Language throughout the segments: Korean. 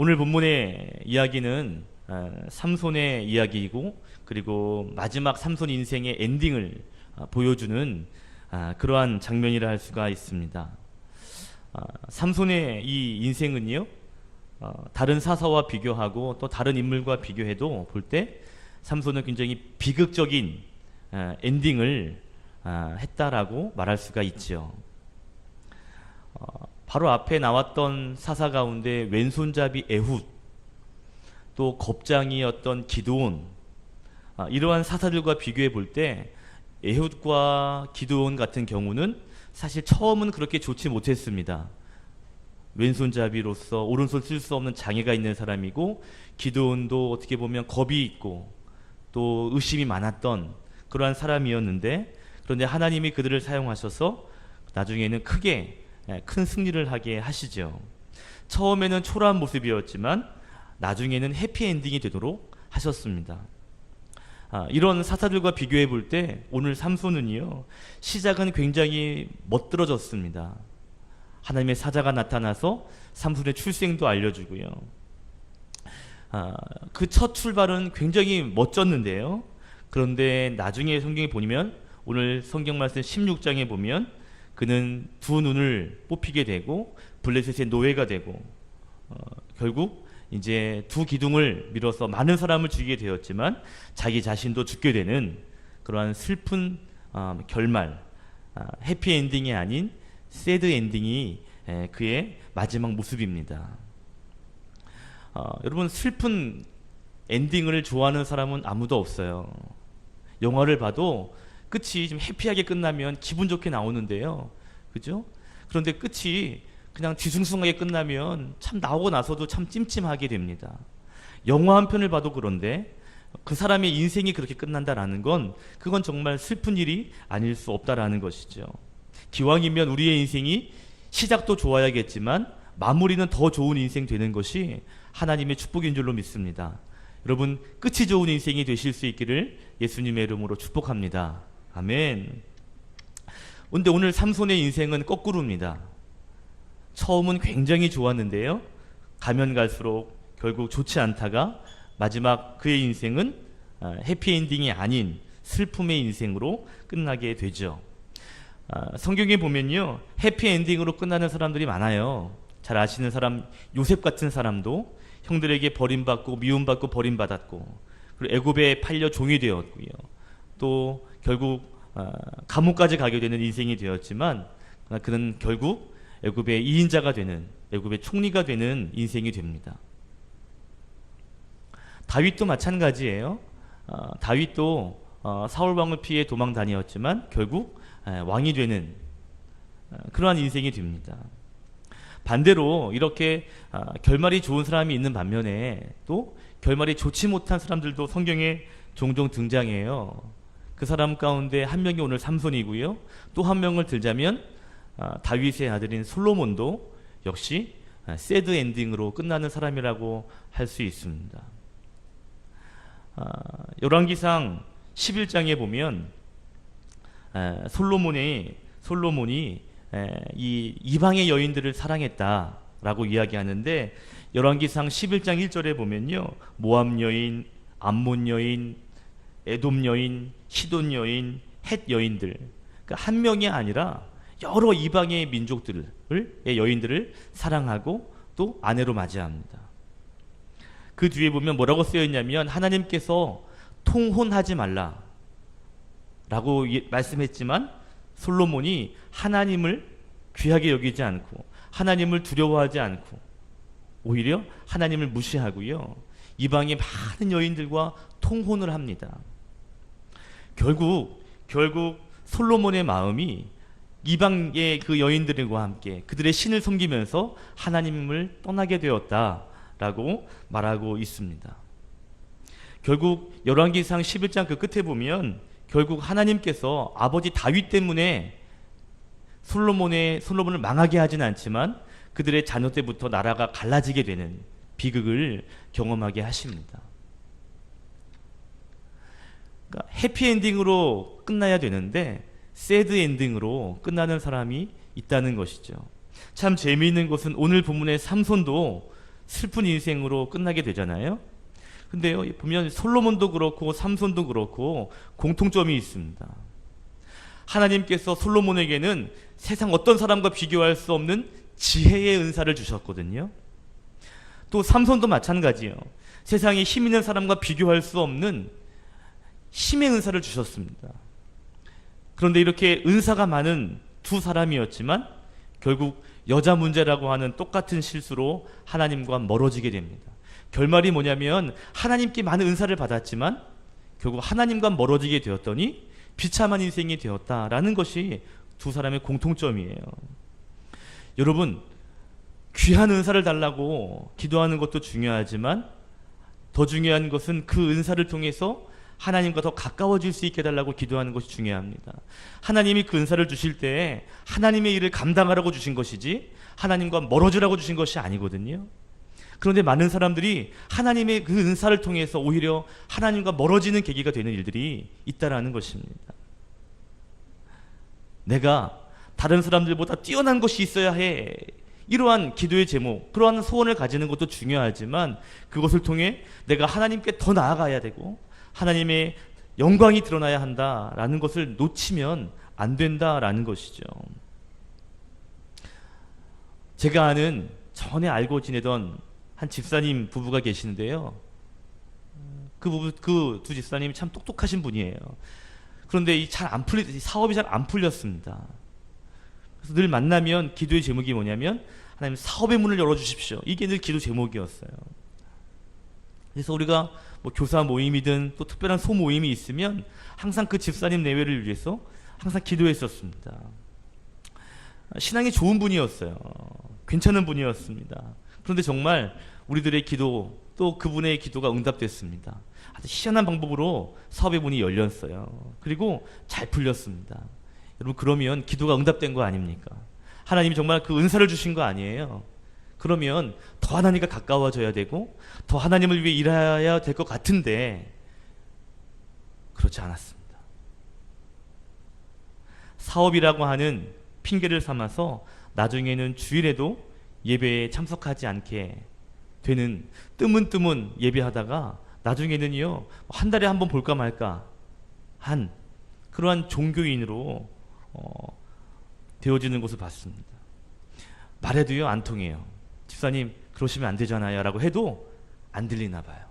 오늘 본문의 이야기는 삼손의 이야기이고, 그리고 마지막 삼손 인생의 엔딩을 보여주는 그러한 장면이라 할 수가 있습니다. 삼손의 이 인생은요, 다른 사사와 비교하고 또 다른 인물과 비교해도 볼 때 삼손은 굉장히 비극적인 엔딩을 했다라고 말할 수가 있죠. 바로 앞에 나왔던 사사 가운데 왼손잡이 에훗, 또 겁장이었던 기드온, 이러한 사사들과 비교해 볼 때 에훗과 기드온 같은 경우는 사실 처음은 그렇게 좋지 못했습니다. 왼손잡이로서 오른손 쓸 수 없는 장애가 있는 사람이고, 기드온도 어떻게 보면 겁이 있고 또 의심이 많았던 그러한 사람이었는데, 그런데 하나님이 그들을 사용하셔서 나중에는 큰 승리를 하게 하시죠. 처음에는 초라한 모습이었지만 나중에는 해피엔딩이 되도록 하셨습니다. 이런 사사들과 비교해 볼 때 오늘 삼손은요, 시작은 굉장히 멋들어졌습니다. 하나님의 사자가 나타나서 삼손의 출생도 알려주고요. 그 첫 출발은 굉장히 멋졌는데요. 그런데 나중에 성경에 보면, 오늘 성경 말씀 16장에 보면 그는 두 눈을 뽑히게 되고 블레셋의 노예가 되고, 결국 이제 두 기둥을 밀어서 많은 사람을 죽이게 되었지만 자기 자신도 죽게 되는 그러한 슬픈 결말, 해피엔딩이 아닌 새드 엔딩이 그의 마지막 모습입니다. 여러분, 슬픈 엔딩을 좋아하는 사람은 아무도 없어요. 영화를 봐도 끝이 좀 해피하게 끝나면 기분 좋게 나오는데요, 그죠? 그런데 끝이 그냥 뒤숭숭하게 끝나면 참 나오고 나서도 참 찜찜하게 됩니다. 영화 한 편을 봐도 그런데 그 사람의 인생이 그렇게 끝난다라는 건, 그건 정말 슬픈 일이 아닐 수 없다라는 것이죠. 기왕이면 우리의 인생이 시작도 좋아야겠지만 마무리는 더 좋은 인생 되는 것이 하나님의 축복인 줄로 믿습니다. 여러분, 끝이 좋은 인생이 되실 수 있기를 예수님의 이름으로 축복합니다. 아멘. 근데 오늘 삼손의 인생은 거꾸로입니다. 처음은 굉장히 좋았는데요, 가면 갈수록 결국 좋지 않다가 마지막 그의 인생은 해피엔딩이 아닌 슬픔의 인생으로 끝나게 되죠. 성경에 보면요, 해피엔딩으로 끝나는 사람들이 많아요. 잘 아시는 사람, 요셉 같은 사람도 형들에게 버림받고 미움받고 버림받았고, 그리고 애굽에 팔려 종이 되었고요, 또 결국 감옥까지 가게 되는 인생이 되었지만 그는 결국 애굽의 2인자가 되는, 애굽의 총리가 되는 인생이 됩니다. 다윗도 마찬가지예요. 다윗도 사울 왕을 피해 도망 다녔지만 결국 왕이 되는 그러한 인생이 됩니다. 반대로 이렇게 결말이 좋은 사람이 있는 반면에 또 결말이 좋지 못한 사람들도 성경에 종종 등장해요. 그 사람 가운데 한 명이 오늘 삼손이고요, 또 한 명을 들자면 다윗의 아들인 솔로몬도 역시 새드 엔딩으로 끝나는 사람이라고 할 수 있습니다. 열왕기상 11장에 보면 솔로몬이 이 이방의 여인들을 사랑했다라고 이야기하는데, 열왕기상 11장 1절에 보면요, 모압 여인, 암몬 여인, 에돔 여인, 시돈 여인, 헷 여인들, 그러니까 한 명이 아니라 여러 이방의 민족들의 여인들을 사랑하고 또 아내로 맞이합니다. 그 뒤에 보면 뭐라고 쓰여 있냐면, 하나님께서 통혼하지 말라 라고 말씀했지만 솔로몬이 하나님을 귀하게 여기지 않고 하나님을 두려워하지 않고 오히려 하나님을 무시하고요, 이방의 많은 여인들과 통혼을 합니다. 결국 솔로몬의 마음이 이방의 그 여인들과 함께 그들의 신을 섬기면서 하나님을 떠나게 되었다라고 말하고 있습니다. 결국 열왕기상 11장 그 끝에 보면 결국 하나님께서 아버지 다윗 때문에 솔로몬을 망하게 하진 않지만 그들의 자녀 때부터 나라가 갈라지게 되는 비극을 경험하게 하십니다. 그러니까 해피엔딩으로 끝나야 되는데 새드 엔딩으로 끝나는 사람이 있다는 것이죠. 참 재미있는 것은 오늘 본문의 삼손도 슬픈 인생으로 끝나게 되잖아요. 근데요, 보면 솔로몬도 그렇고 삼손도 그렇고 공통점이 있습니다. 하나님께서 솔로몬에게는 세상 어떤 사람과 비교할 수 없는 지혜의 은사를 주셨거든요. 또 삼손도 마찬가지예요. 세상에 힘 있는 사람과 비교할 수 없는 힘의 은사를 주셨습니다. 그런데 이렇게 은사가 많은 두 사람이었지만 결국 여자 문제라고 하는 똑같은 실수로 하나님과 멀어지게 됩니다. 결말이 뭐냐면 하나님께 많은 은사를 받았지만 결국 하나님과 멀어지게 되었더니 비참한 인생이 되었다라는 것이 두 사람의 공통점이에요. 여러분, 귀한 은사를 달라고 기도하는 것도 중요하지만 더 중요한 것은 그 은사를 통해서 하나님과 더 가까워질 수 있게 해달라고 기도하는 것이 중요합니다. 하나님이 그 은사를 주실 때 하나님의 일을 감당하라고 주신 것이지 하나님과 멀어지라고 주신 것이 아니거든요. 그런데 많은 사람들이 하나님의 그 은사를 통해서 오히려 하나님과 멀어지는 계기가 되는 일들이 있다라는 것입니다. 내가 다른 사람들보다 뛰어난 것이 있어야 해. 이러한 기도의 제목, 그러한 소원을 가지는 것도 중요하지만 그것을 통해 내가 하나님께 더 나아가야 되고 하나님의 영광이 드러나야 한다라는 것을 놓치면 안 된다라는 것이죠. 제가 아는 전에 알고 지내던 한 집사님 부부가 계시는데요. 그 두 집사님이 참 똑똑하신 분이에요. 그런데 사업이 잘 안 풀렸습니다. 그래서 늘 만나면 기도의 제목이 뭐냐면 하나님 사업의 문을 열어주십시오. 이게 늘 기도 제목이었어요. 그래서 우리가 뭐 교사 모임이든 또 특별한 소모임이 있으면 항상 그 집사님 내외를 위해서 항상 기도했었습니다. 신앙이 좋은 분이었어요. 괜찮은 분이었습니다. 그런데 정말 우리들의 기도 또 그분의 기도가 응답됐습니다. 아주 희한한 방법으로 사업의 문이 열렸어요. 그리고 잘 풀렸습니다. 여러분, 그러면 기도가 응답된 거 아닙니까? 하나님이 정말 그 은사를 주신 거 아니에요? 그러면 더 하나님과 가까워져야 되고 더 하나님을 위해 일해야 될 것 같은데 그렇지 않았습니다. 사업이라고 하는 핑계를 삼아서 나중에는 주일에도 예배에 참석하지 않게 되는 뜨문뜨문 예배하다가 나중에는요 한 달에 한 번 볼까 말까 한 그러한 종교인으로 되어지는 것을 봤습니다. 말해도요 안 통해요. 집사님 그러시면 안 되잖아요 라고 해도 안 들리나 봐요.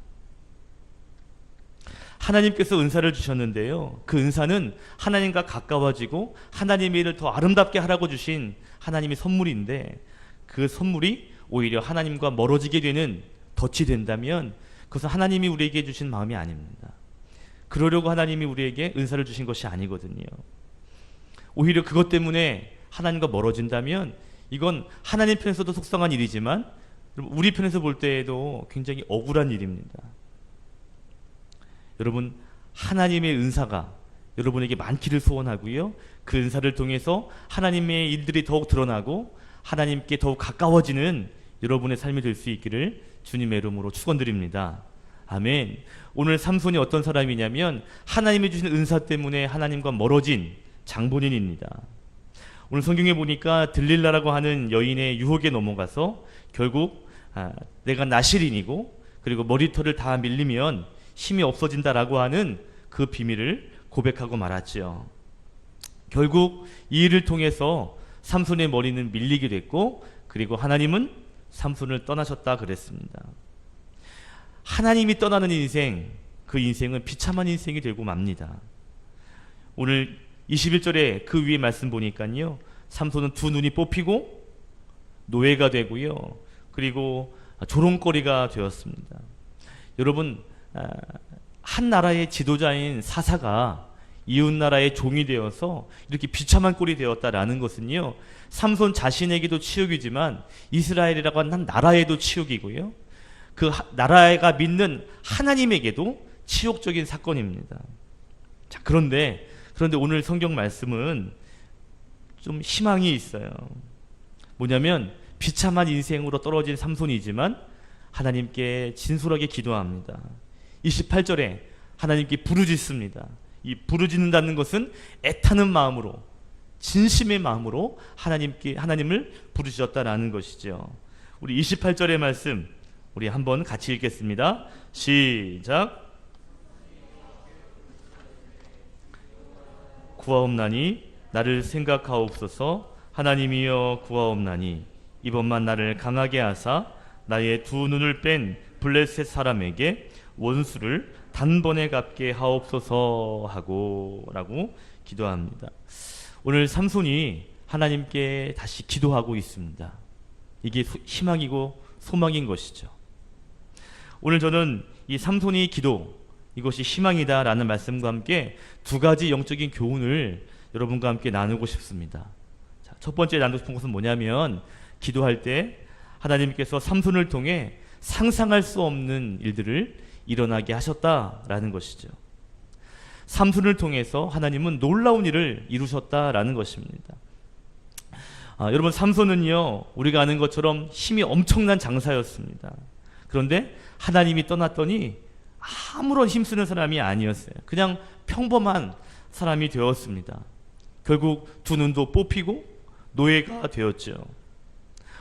하나님께서 은사를 주셨는데요, 그 은사는 하나님과 가까워지고 하나님의 일을 더 아름답게 하라고 주신 하나님의 선물인데 그 선물이 오히려 하나님과 멀어지게 되는 덫이 된다면 그것은 하나님이 우리에게 주신 마음이 아닙니다. 그러려고 하나님이 우리에게 은사를 주신 것이 아니거든요. 오히려 그것 때문에 하나님과 멀어진다면 이건 하나님 편에서도 속상한 일이지만 우리 편에서 볼 때에도 굉장히 억울한 일입니다. 여러분, 하나님의 은사가 여러분에게 많기를 소원하고요, 그 은사를 통해서 하나님의 일들이 더욱 드러나고 하나님께 더욱 가까워지는 여러분의 삶이 될 수 있기를 주님의 이름으로 축원드립니다. 아멘. 오늘 삼손이 어떤 사람이냐면 하나님이 주신 은사 때문에 하나님과 멀어진 장본인입니다. 오늘 성경에 보니까 들릴라라고 하는 여인의 유혹에 넘어가서 결국 내가 나실인이고 그리고 머리털을 다 밀리면 힘이 없어진다라고 하는 그 비밀을 고백하고 말았죠. 결국 이 일을 통해서 삼손의 머리는 밀리게 됐고 그리고 하나님은 삼손을 떠나셨다 그랬습니다. 하나님이 떠나는 인생, 그 인생은 비참한 인생이 되고 맙니다. 오늘 21절에 그 위에 말씀 보니까요, 삼손은 두 눈이 뽑히고 노예가 되고요, 그리고 조롱거리가 되었습니다. 여러분, 한 나라의 지도자인 사사가 이웃 나라의 종이 되어서 이렇게 비참한 꼴이 되었다라는 것은요, 삼손 자신에게도 치욕이지만 이스라엘이라고 하는 한 나라에도 치욕이고요, 그 나라가 믿는 하나님에게도 치욕적인 사건입니다. 자, 그런데 오늘 성경 말씀은 좀 희망이 있어요. 뭐냐면 비참한 인생으로 떨어진 삼손이지만 하나님께 진솔하게 기도합니다. 28절에 하나님께 부르짖습니다. 이 부르짖는다는 것은 애타는 마음으로, 진심의 마음으로 하나님을 부르짖었다라는 것이죠. 우리 28절의 말씀 우리 한번 같이 읽겠습니다. 시작. 구하옵나니 나를 생각하옵소서. 하나님이여 구하옵나니 이번만 나를 강하게 하사 나의 두 눈을 뺀 블레셋 사람에게 원수를 단번에 갚게 하옵소서 하고 라고 기도합니다. 오늘 삼손이 하나님께 다시 기도하고 있습니다. 이게 희망이고 소망인 것이죠. 오늘 저는 이 삼손이 기도, 이것이 희망이다 라는 말씀과 함께 두 가지 영적인 교훈을 여러분과 함께 나누고 싶습니다. 자, 첫 번째 나누고 싶은 것은 뭐냐면, 기도할 때 하나님께서 삼손을 통해 상상할 수 없는 일들을 일어나게 하셨다라는 것이죠. 삼손을 통해서 하나님은 놀라운 일을 이루셨다라는 것입니다. 여러분, 삼손은요, 우리가 아는 것처럼 힘이 엄청난 장사였습니다. 그런데 하나님이 떠났더니 아무런 힘쓰는 사람이 아니었어요. 그냥 평범한 사람이 되었습니다. 결국 두 눈도 뽑히고 노예가 되었죠.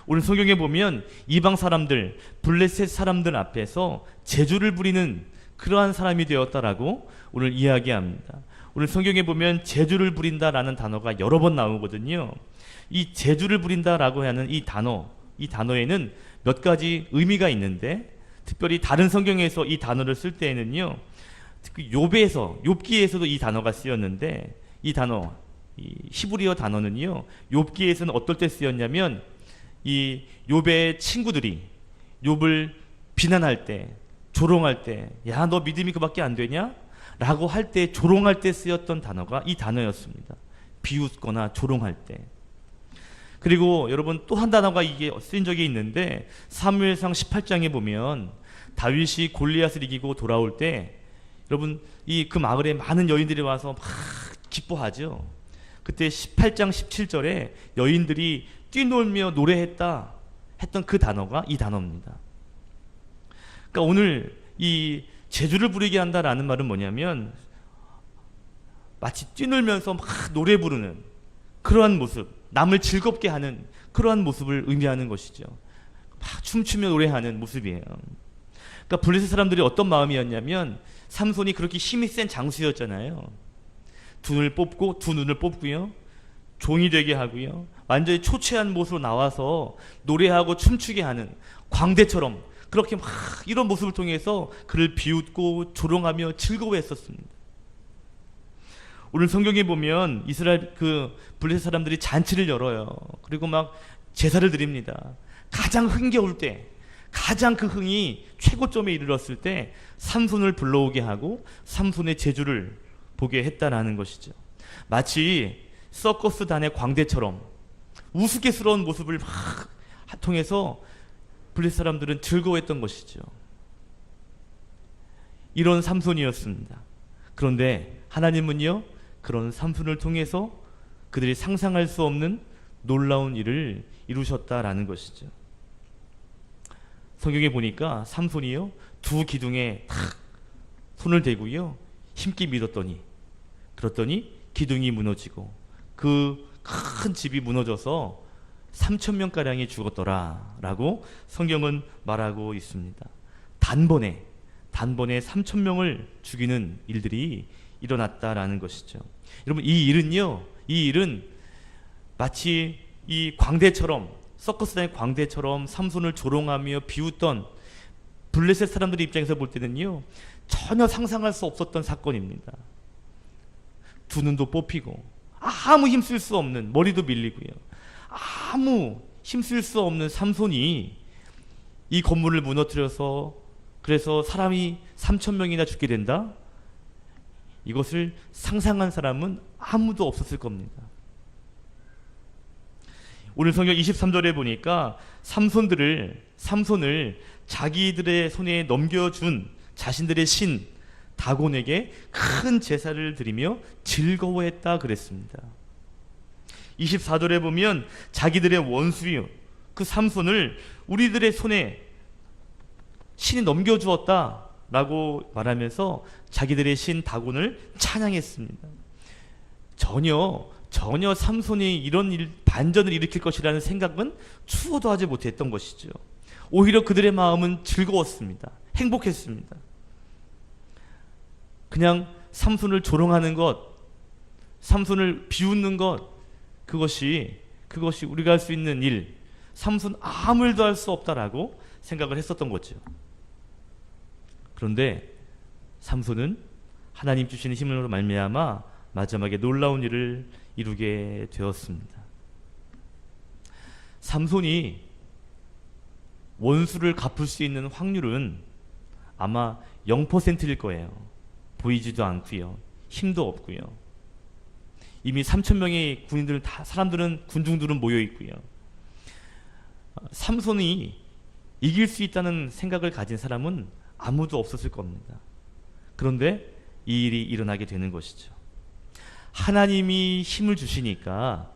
오늘 성경에 보면 이방 사람들, 블레셋 사람들 앞에서 재주를 부리는 그러한 사람이 되었다라고 오늘 이야기합니다. 오늘 성경에 보면 재주를 부린다라는 단어가 여러 번 나오거든요. 이 재주를 부린다라고 하는 이 단어에는 몇 가지 의미가 있는데, 특별히 다른 성경에서 이 단어를 쓸 때에는요, 특히 욥기에서도 이 단어가 쓰였는데, 이 단어, 이 히브리어 단어는요, 욥기에서는 어떨 때 쓰였냐면, 이 욥의 친구들이 욥을 비난할 때, 조롱할 때, 야, 너 믿음이 그밖에 안 되냐? 라고 할 때, 조롱할 때 쓰였던 단어가 이 단어였습니다. 비웃거나 조롱할 때. 그리고 여러분, 또 한 단어가 이게 쓰인 적이 있는데, 사무엘상 18장에 보면 다윗이 골리앗을 이기고 돌아올 때, 여러분, 그 마을에 많은 여인들이 와서 막 기뻐하죠. 그때 18장 17절에 여인들이 뛰놀며 노래했다 했던 그 단어가 이 단어입니다. 그러니까 오늘 이 재주를 부리게 한다라는 말은 뭐냐면, 마치 뛰놀면서 막 노래 부르는 그러한 모습, 남을 즐겁게 하는 그러한 모습을 의미하는 것이죠. 막 춤추며 노래하는 모습이에요. 그러니까 블레셋 사람들이 어떤 마음이었냐면, 삼손이 그렇게 힘이 센 장수였잖아요. 두 눈을 뽑고요, 종이 되게 하고요, 완전히 초췌한 모습으로 나와서 노래하고 춤추게 하는 광대처럼, 그렇게 막 이런 모습을 통해서 그를 비웃고 조롱하며 즐거워했었습니다. 오늘 성경에 보면 이스라엘 블레셋 사람들이 잔치를 열어요. 그리고 막 제사를 드립니다. 가장 흥겨울 때, 가장 그 흥이 최고점에 이르렀을 때 삼손을 불러오게 하고 삼손의 재주를 보게 했다라는 것이죠. 마치 서커스단의 광대처럼 우스갯스러운 모습을 막 통해서 블레셋 사람들은 즐거워했던 것이죠. 이런 삼손이었습니다. 그런데 하나님은요, 그런 삼손을 통해서 그들이 상상할 수 없는 놀라운 일을 이루셨다라는 것이죠. 성경에 보니까 삼손이요, 두 기둥에 탁 손을 대고요, 힘께 밀었더니, 그랬더니 기둥이 무너지고 그 큰 집이 무너져서 3,000명가량이 죽었더라 라고 성경은 말하고 있습니다. 단번에 3,000명을 죽이는 일들이 일어났다라는 것이죠. 여러분, 이 일은 마치 이 광대처럼, 서커스단의 광대처럼 삼손을 조롱하며 비웃던 블레셋 사람들 입장에서 볼 때는요, 전혀 상상할 수 없었던 사건입니다. 두 눈도 뽑히고 아무 힘쓸 수 없는, 머리도 밀리고요, 아무 힘쓸 수 없는 삼손이 이 건물을 무너뜨려서, 그래서 사람이 3,000명이나 죽게 된다? 이것을 상상한 사람은 아무도 없었을 겁니다. 오늘 성경 23절에 보니까 삼손을 자기들의 손에 넘겨준 자신들의 신 다곤에게 큰 제사를 드리며 즐거워했다 그랬습니다. 24절에 보면 자기들의 원수요, 그 삼손을 우리들의 손에 신이 넘겨주었다 라고 말하면서 자기들의 신 다곤을 찬양했습니다. 전혀 삼손이 이런 반전을 일으킬 것이라는 생각은 추호도 하지 못했던 것이죠. 오히려 그들의 마음은 즐거웠습니다. 행복했습니다. 그냥 삼손을 조롱하는 것, 삼손을 비웃는 것, 그것이 우리가 할 수 있는 일, 삼손 아무 일도 할 수 없다라고 생각을 했었던 거죠. 그런데 삼손은 하나님 주시는 힘으로 말미암아 마지막에 놀라운 일을 이루게 되었습니다. 삼손이 원수를 갚을 수 있는 확률은 아마 0%일 거예요. 보이지도 않고요. 힘도 없고요. 이미 3,000명의 군인들 사람들은 군중들은 모여 있고요. 삼손이 이길 수 있다는 생각을 가진 사람은 아무도 없었을 겁니다. 그런데 이 일이 일어나게 되는 것이죠. 하나님이 힘을 주시니까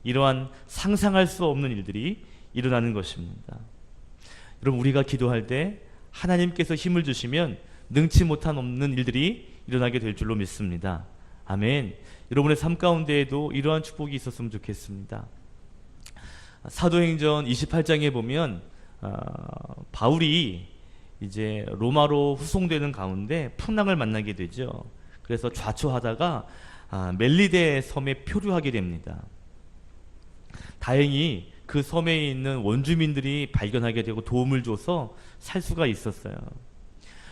이러한 상상할 수 없는 일들이 일어나는 것입니다. 여러분, 우리가 기도할 때 하나님께서 힘을 주시면 능치 못한 없는 일들이 일어나게 될 줄로 믿습니다. 아멘. 여러분의 삶 가운데에도 이러한 축복이 있었으면 좋겠습니다. 사도행전 28장에 보면 바울이 이제 로마로 후송되는 가운데 풍랑을 만나게 되죠. 그래서 좌초하다가 멜리데 섬에 표류하게 됩니다. 다행히 그 섬에 있는 원주민들이 발견하게 되고 도움을 줘서 살 수가 있었어요.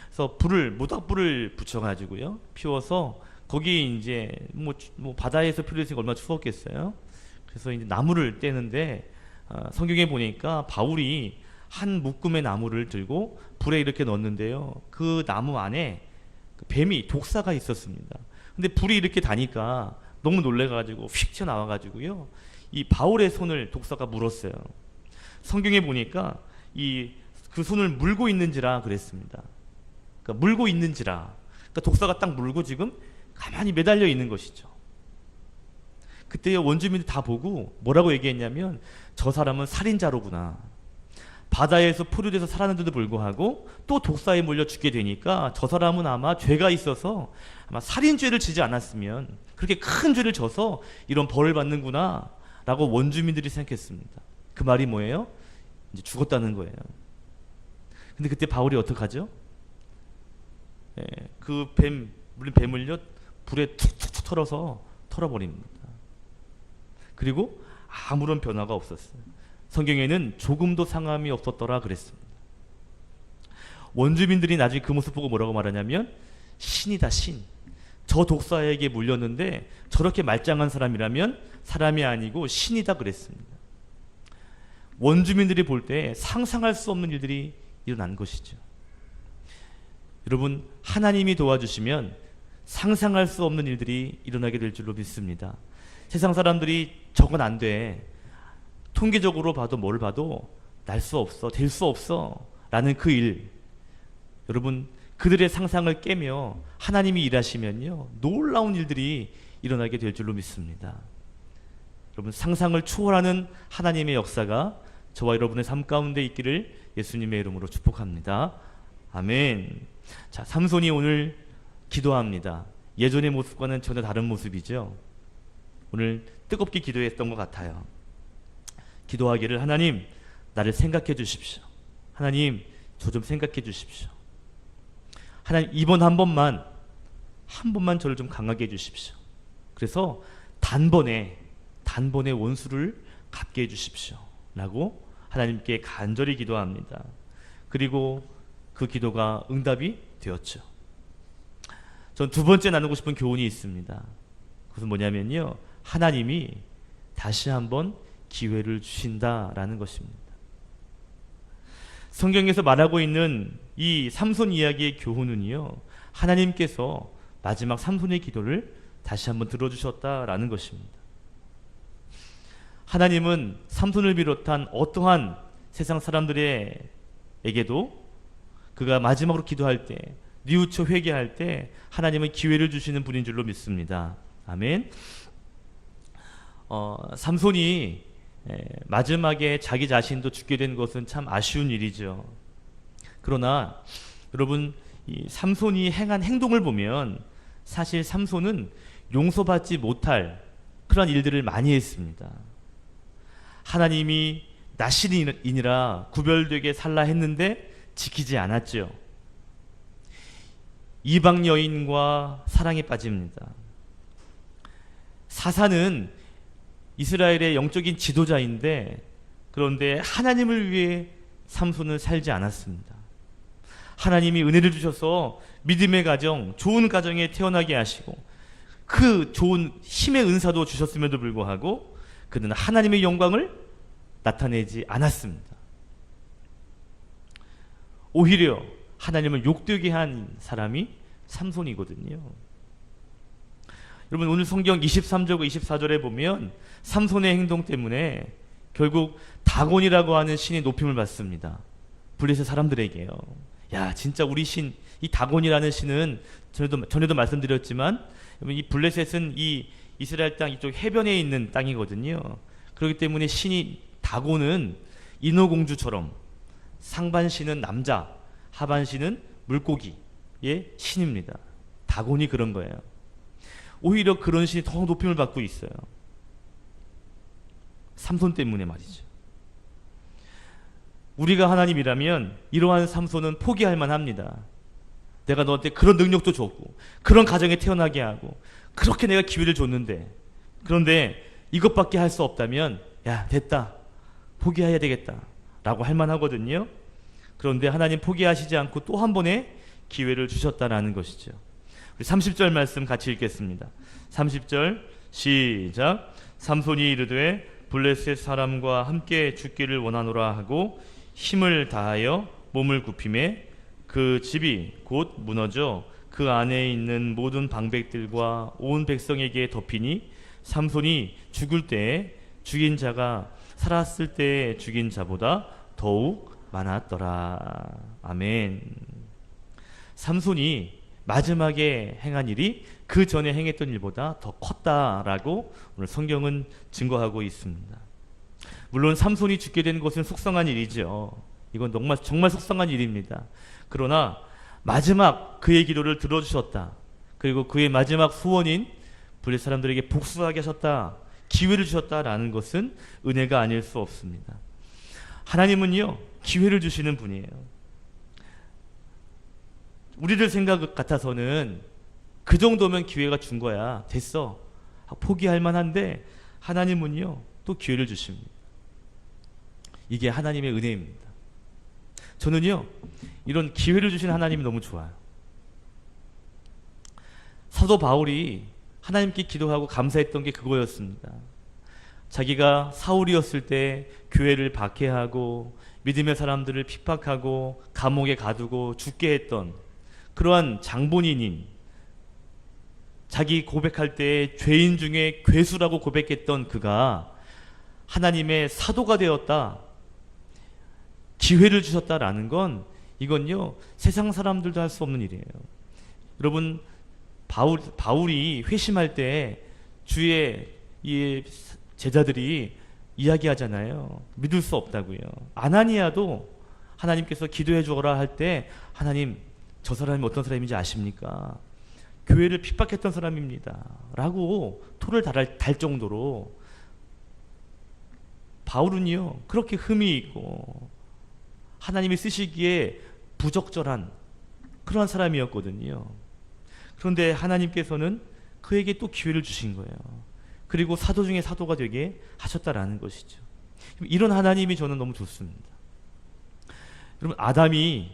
그래서 모닥불을 붙여가지고요, 피워서 거기 이제 뭐 바다에서 표류했으니까 얼마나 추웠겠어요. 그래서 이제 나무를 떼는데 성경에 보니까 바울이 한 묶음의 나무를 들고 불에 이렇게 넣었는데요, 그 나무 안에 뱀이 독사가 있었습니다. 근데 불이 이렇게 다니까 너무 놀래가지고 휙 튀어나와가지고요, 이 바울의 손을 독사가 물었어요. 성경에 보니까 그 손을 물고 있는지라 그랬습니다. 그러니까 물고 있는지라. 그러니까 독사가 딱 물고 지금 가만히 매달려 있는 것이죠. 그때 원주민들 다 보고 뭐라고 얘기했냐면, 저 사람은 살인자로구나. 바다에서 포류돼서 살았는데도 불구하고 또 독사에 물려 죽게 되니까 저 사람은 아마 죄가 있어서 아마 살인죄를 지지 않았으면 그렇게 큰 죄를 져서 이런 벌을 받는구나 라고 원주민들이 생각했습니다. 그 말이 뭐예요? 이제 죽었다는 거예요. 근데 그때 바울이 어떡하죠? 그 물린 뱀을요, 불에 툭툭툭 털어버립니다. 그리고 아무런 변화가 없었어요. 성경에는 조금도 상함이 없었더라 그랬습니다. 원주민들이 나중에 그 모습 보고 뭐라고 말하냐면, 신이다, 신. 저 독사에게 물렸는데 저렇게 말짱한 사람이라면 사람이 아니고 신이다 그랬습니다. 원주민들이 볼 때 상상할 수 없는 일들이 일어난 것이죠. 여러분, 하나님이 도와주시면 상상할 수 없는 일들이 일어나게 될 줄로 믿습니다. 세상 사람들이 저건 안 돼, 통계적으로 봐도 뭘 봐도 날 수 없어, 될 수 없어 라는 그 일, 여러분, 그들의 상상을 깨며 하나님이 일하시면요, 놀라운 일들이 일어나게 될 줄로 믿습니다. 여러분, 상상을 초월하는 하나님의 역사가 저와 여러분의 삶 가운데 있기를 예수님의 이름으로 축복합니다. 아멘. 자, 삼손이 오늘 기도합니다. 예전의 모습과는 전혀 다른 모습이죠. 오늘 뜨겁게 기도했던 것 같아요. 기도하기를, 하나님, 나를 생각해 주십시오. 하나님, 저 좀 생각해 주십시오. 하나님, 이번 한 번만 저를 좀 강하게 해 주십시오. 그래서 단번에 원수를 갚게 해 주십시오 라고 하나님께 간절히 기도합니다. 그리고 그 기도가 응답이 되었죠. 전 두 번째 나누고 싶은 교훈이 있습니다. 그것은 뭐냐면요, 하나님이 다시 한번 기회를 주신다라는 것입니다. 성경에서 말하고 있는 이 삼손 이야기의 교훈은요, 하나님께서 마지막 삼손의 기도를 다시 한번 들어주셨다라는 것입니다. 하나님은 삼손을 비롯한 어떠한 세상 사람들에게도 그가 마지막으로 기도할 때, 뉘우쳐 회개할 때 하나님은 기회를 주시는 분인 줄로 믿습니다. 아멘. 삼손이 마지막에 자기 자신도 죽게 된 것은 참 아쉬운 일이죠. 그러나 여러분, 이 삼손이 행한 행동을 보면 사실 삼손은 용서받지 못할 그런 일들을 많이 했습니다. 하나님이 나신이니라 구별되게 살라 했는데 지키지 않았죠. 이방 여인과 사랑에 빠집니다. 사사는 이스라엘의 영적인 지도자인데 그런데 하나님을 위해 삼손은 살지 않았습니다. 하나님이 은혜를 주셔서 믿음의 가정, 좋은 가정에 태어나게 하시고 그 좋은 힘의 은사도 주셨음에도 불구하고 그는 하나님의 영광을 나타내지 않았습니다. 오히려 하나님을 욕되게 한 사람이 삼손이거든요. 여러분 오늘 성경 23절과 24절에 보면 삼손의 행동 때문에 결국 다곤이라고 하는 신이 높임을 받습니다. 블레셋 사람들에게요. 야, 진짜 우리 신, 이 다곤이라는 신은 전에도 말씀드렸지만 이 블레셋은 이 이스라엘 땅 이쪽 해변에 있는 땅이거든요. 그렇기 때문에 신이 다곤은 인어공주처럼 상반신은 남자, 하반신은 물고기의 신입니다. 다곤이 그런 거예요. 오히려 그런 신이 더 높임을 받고 있어요. 삼손 때문에 말이죠. 우리가 하나님이라면 이러한 삼손은 포기할 만합니다. 내가 너한테 그런 능력도 줬고 그런 가정에 태어나게 하고 그렇게 내가 기회를 줬는데 그런데 이것밖에 할 수 없다면 야 됐다 포기해야 되겠다 라고 할 만하거든요. 그런데 하나님 포기하시지 않고 또 한 번의 기회를 주셨다라는 것이죠. 우리 30절 말씀 같이 읽겠습니다. 30절 시작. 삼손이 이르되 블레셋 사람과 함께 죽기를 원하노라 하고 힘을 다하여 몸을 굽히매 그 집이 곧 무너져 그 안에 있는 모든 방백들과 온 백성에게 덮이니 삼손이 죽을 때에 죽인 자가 살았을 때에 죽인 자보다 더욱 많았더라. 아멘. 삼손이 마지막에 행한 일이 그 전에 행했던 일보다 더 컸다라고 오늘 성경은 증거하고 있습니다. 물론 삼손이 죽게 된 것은 속상한 일이죠. 이건 정말 속상한 일입니다. 그러나 마지막 그의 기도를 들어주셨다. 그리고 그의 마지막 소원인 블레셋 사람들에게 복수하게 하셨다. 기회를 주셨다라는 것은 은혜가 아닐 수 없습니다. 하나님은요 기회를 주시는 분이에요. 우리들 생각 같아서는 그 정도면 기회가 준 거야 됐어 포기할 만한데 하나님은요 또 기회를 주십니다. 이게 하나님의 은혜입니다. 저는요 이런 기회를 주신 하나님이 너무 좋아요. 사도 바울이 하나님께 기도하고 감사했던 게 그거였습니다. 자기가 사울이었을 때 교회를 박해하고 믿음의 사람들을 핍박하고 감옥에 가두고 죽게 했던 그러한 장본인인 자기 고백할 때 죄인 중에 괴수라고 고백했던 그가 하나님의 사도가 되었다. 기회를 주셨다라는 건 이건요 세상 사람들도 할 수 없는 일이에요. 여러분 바울이 회심할 때 주의 이 제자들이 이야기하잖아요. 믿을 수 없다고요. 아나니아도 하나님께서 기도해 주어라 할 때 하나님 저 사람이 어떤 사람인지 아십니까? 교회를 핍박했던 사람입니다 라고 토를 달 정도로 바울은요 그렇게 흠이 있고 하나님이 쓰시기에 부적절한 그러한 사람이었거든요. 그런데 하나님께서는 그에게 또 기회를 주신 거예요. 그리고 사도 중에 사도가 되게 하셨다라는 것이죠. 이런 하나님이 저는 너무 좋습니다. 여러분 아담이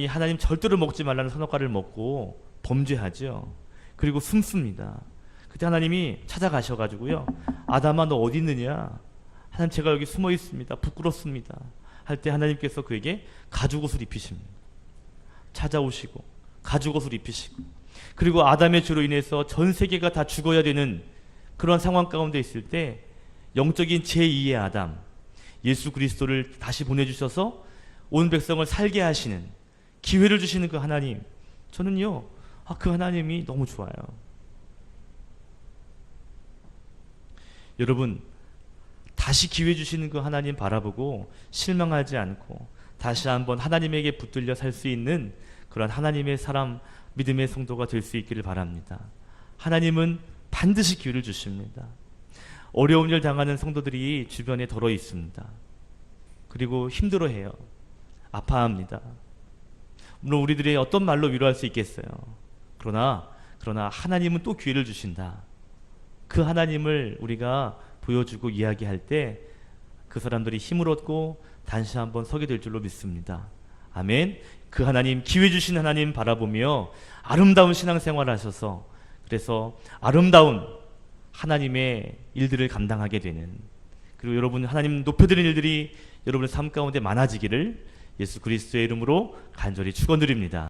하나님 절대로 먹지 말라는 선악과를 먹고 범죄하죠. 그리고 숨습니다. 그때 하나님이 찾아가셔가지고요 아담아 너 어디 있느냐? 하나님 제가 여기 숨어 있습니다. 부끄럽습니다. 할 때 하나님께서 그에게 가죽옷을 입히십니다. 찾아오시고 가죽옷을 입히시고 그리고 아담의 죄로 인해서 전 세계가 다 죽어야 되는 그런 상황 가운데 있을 때 영적인 제2의 아담 예수 그리스도를 다시 보내주셔서 온 백성을 살게 하시는 기회를 주시는 그 하나님 저는요 그 하나님이 너무 좋아요. 여러분 다시 기회 주시는 그 하나님 바라보고 실망하지 않고 다시 한번 하나님에게 붙들려 살 수 있는 그런 하나님의 사람 믿음의 성도가 될 수 있기를 바랍니다. 하나님은 반드시 기회를 주십니다. 어려운 일 당하는 성도들이 주변에 덜어 있습니다. 그리고 힘들어해요. 아파합니다. 물론 우리들이 어떤 말로 위로할 수 있겠어요. 그러나 하나님은 또 기회를 주신다. 그 하나님을 우리가 보여주고 이야기할 때 그 사람들이 힘을 얻고 다시 한번 서게 될 줄로 믿습니다. 아멘. 그 하나님, 기회 주신 하나님 바라보며 아름다운 신앙생활을 하셔서 그래서 아름다운 하나님의 일들을 감당하게 되는, 그리고 여러분 하나님 높여드리는 일들이 여러분의 삶 가운데 많아지기를 예수 그리스도의 이름으로 간절히 축원드립니다.